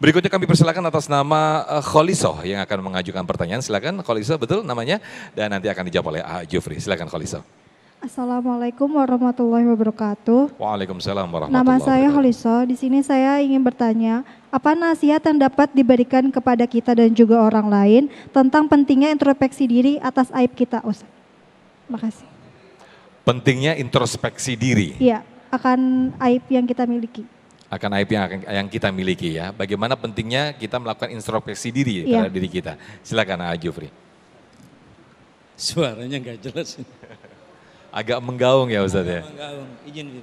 Berikutnya kami persilakan atas nama Kholisoh yang akan mengajukan pertanyaan. Silakan Kholisoh, betul namanya, dan nanti akan dijawab oleh Jufri. Silakan Kholisoh. Assalamualaikum warahmatullahi wabarakatuh. Waalaikumsalam warahmatullahi Nama wabarakatuh. saya Kholisoh. Di sini saya ingin bertanya, apa nasihat yang dapat diberikan kepada kita dan juga orang lain tentang pentingnya introspeksi diri atas aib kita, Ustaz? Terima kasih. Pentingnya introspeksi diri. Iya, akan aib yang kita miliki. Akan aib yang kita miliki ya. Bagaimana pentingnya kita melakukan introspeksi diri Iya. terhadap diri kita. Silakan Jufri. Suaranya nggak jelas. Agak menggaung ya Ustaz ya. Menggaung, izin.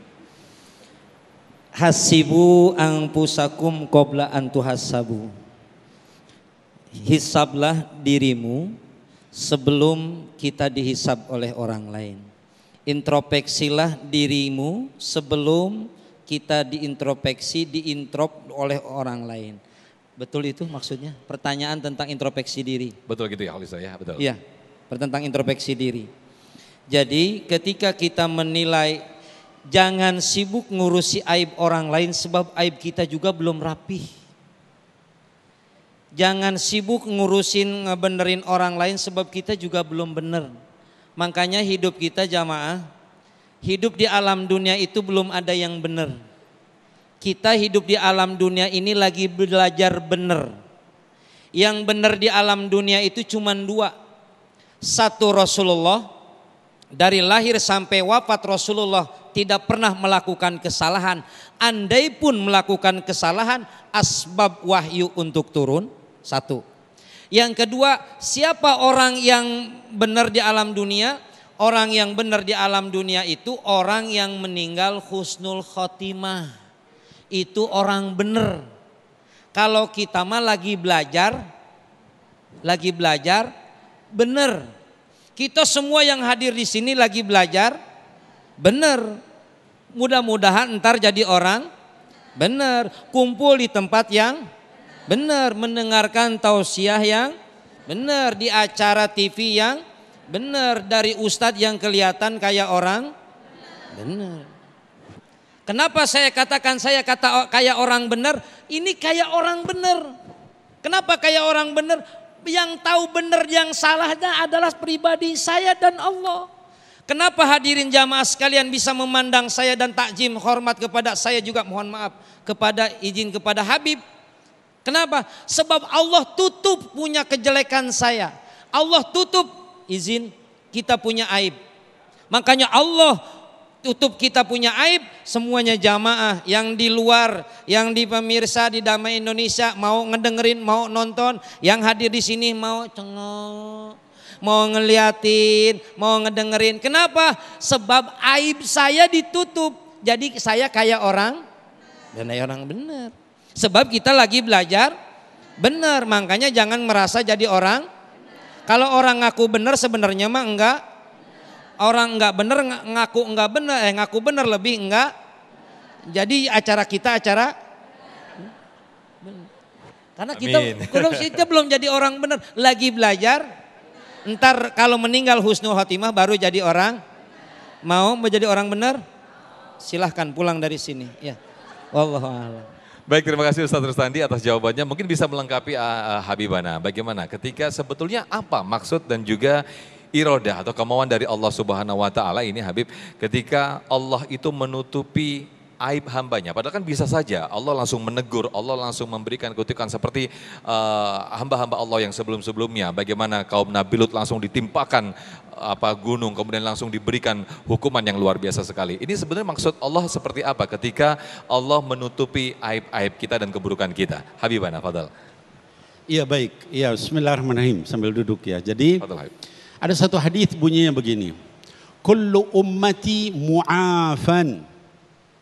Hasibu anfusakum qabla an tuhasabu. Hisablah dirimu sebelum kita dihisab oleh orang lain. Introspeksilah dirimu sebelum kita diintrop oleh orang lain. Betul itu maksudnya? Pertanyaan tentang introspeksi diri. Betul gitu ya Kholisoh ya, betul. Iya, tentang introspeksi diri. Jadi ketika kita menilai, jangan sibuk ngurusi aib orang lain sebab aib kita juga belum rapih. Jangan sibuk ngurusin ngebenerin orang lain sebab kita juga belum bener. Makanya hidup kita jamaah, hidup di alam dunia itu belum ada yang benar. Kita hidup di alam dunia ini lagi belajar benar. Yang benar di alam dunia itu cuma dua. Satu, Rasulullah, dari lahir sampai wafat Rasulullah tidak pernah melakukan kesalahan. Andai pun melakukan kesalahan, asbab wahyu untuk turun. Satu. Yang kedua, siapa orang yang benar di alam dunia? Orang yang benar di alam dunia itu orang yang meninggal husnul khotimah. Itu orang benar. Kalau kita mah lagi belajar benar. Kita semua yang hadir di sini lagi belajar benar. Mudah-mudahan ntar jadi orang benar. Kumpul di tempat yang benar, mendengarkan tausiah yang benar, di acara TV yang benar, dari ustadz yang kelihatan kayak orang benar. Kenapa saya katakan kayak orang benar? Ini kayak orang benar. Kenapa kayak orang benar? Yang tahu benar yang salahnya adalah pribadi saya dan Allah. Kenapa hadirin jamaah sekalian bisa memandang saya dan takjim hormat kepada saya juga, mohon maaf izin kepada Habib. Kenapa? Sebab Allah tutup punya kejelekan saya. Allah tutup izin kita punya aib. Makanya Allah tutup kita punya aib. Semuanya jamaah yang di luar, yang di pemirsa di Damai Indonesia mau ngedengerin, mau nonton, yang hadir di sini mau cengok, mau ngeliatin, mau ngedengerin. Kenapa? Sebab aib saya ditutup. Jadi saya kayak orang benar. Sebab kita lagi belajar benar, makanya jangan merasa jadi orang. Kalau orang ngaku benar sebenarnya mah enggak. Orang enggak benar ngaku enggak benar, ngaku benar lebih enggak. Jadi acara kita karena kita belum jadi orang benar, lagi belajar. Ntar kalau meninggal husnul khotimah baru jadi orang. Mau menjadi orang benar? Silahkan pulang dari sini. Ya, wallahu a'lam. Baik, terima kasih Ustaz Rustandi atas jawabannya. Mungkin bisa melengkapi Habibana. Bagaimana ketika sebetulnya apa maksud dan juga irodah atau kemauan dari Allah Subhanahu wa taala ini Habib, ketika Allah itu menutupi aib hambanya. Padahal kan bisa saja Allah langsung menegur, Allah langsung memberikan kutukan seperti hamba-hamba Allah yang sebelum-sebelumnya. Bagaimana kaum Nabi Lut langsung ditimpakan gunung, kemudian langsung diberikan hukuman yang luar biasa sekali. Ini sebenarnya maksud Allah seperti apa ketika Allah menutupi aib-aib kita dan keburukan kita? Habibana, fadal. Iya baik, iya bismillahirrahmanirrahim sambil duduk ya. Jadi Fadal, Habib. ada satu hadis bunyinya begini. Kullu ummati mu'afan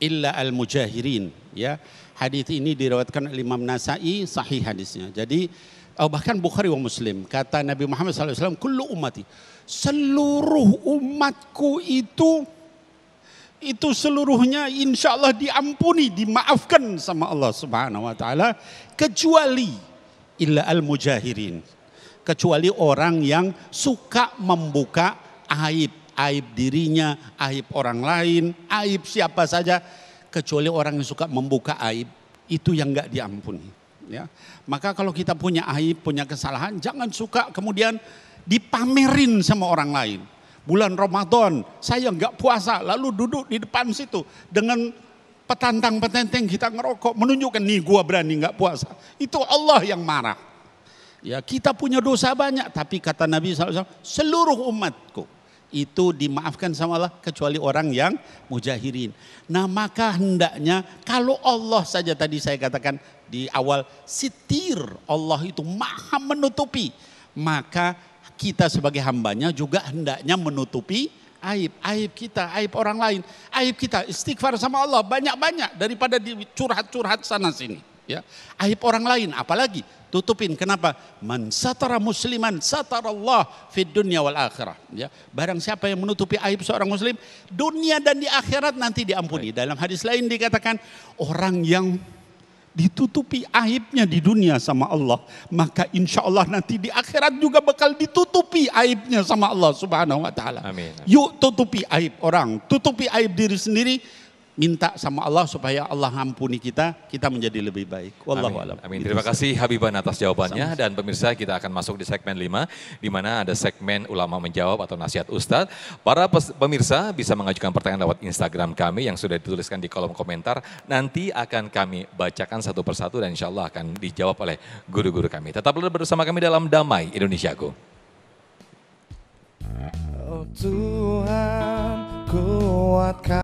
illa al-mujahirin. Ya, hadis ini diriwayatkan oleh Imam Nasai, sahih hadisnya. Jadi bahkan Bukhari wa Muslim, kata Nabi Muhammad SAW, kullu ummati, seluruh umatku itu seluruhnya insya Allah diampuni, dimaafkan sama Allah Subhanahu wa taala, kecuali illa al-mujahirin, kecuali orang yang suka membuka aib dirinya, aib orang lain, aib siapa saja, kecuali orang yang suka membuka aib, itu yang enggak diampuni. Ya. Maka kalau kita punya aib, punya kesalahan, jangan suka kemudian dipamerin sama orang lain. Bulan Ramadan saya nggak puasa, lalu duduk di depan situ dengan petantang-petenteng kita ngerokok, menunjukkan nih gua berani nggak puasa. Itu Allah yang marah. Ya, kita punya dosa banyak, tapi kata Nabi SAW, seluruh umatku itu dimaafkan sama Allah kecuali orang yang mujahirin. Nah, maka hendaknya kalau Allah saja tadi saya katakan di awal, sitir, Allah itu maha menutupi, maka kita sebagai hambanya juga hendaknya menutupi aib kita, aib orang lain, aib kita, istighfar sama Allah banyak-banyak daripada curhat-curhat sana sini. Ya, aib orang lain apalagi tutupin. Kenapa? Man satara musliman satarallah fid dunya wal akhirah. Ya, barang siapa yang menutupi aib seorang muslim, dunia dan di akhirat nanti diampuni. Dalam hadis lain dikatakan orang yang ditutupi aibnya di dunia sama Allah, maka insya Allah nanti di akhirat juga bakal ditutupi aibnya sama Allah Subhanahu wa taala. Amin. Yuk tutupi aib orang, tutupi aib diri sendiri, minta sama Allah supaya Allah ampuni kita menjadi lebih baik. Wallahu a'lam. Amin. Terima kasih Habiban atas jawabannya. Dan pemirsa, kita akan masuk di segmen 5, di mana ada segmen ulama menjawab atau nasihat Ustadz. Para pemirsa bisa mengajukan pertanyaan lewat Instagram kami yang sudah dituliskan di kolom komentar. Nanti akan kami bacakan satu persatu dan insya Allah akan dijawab oleh guru-guru kami. Tetaplah bersama kami dalam Damai Indonesiaku. Oh Tuhan, kuatkan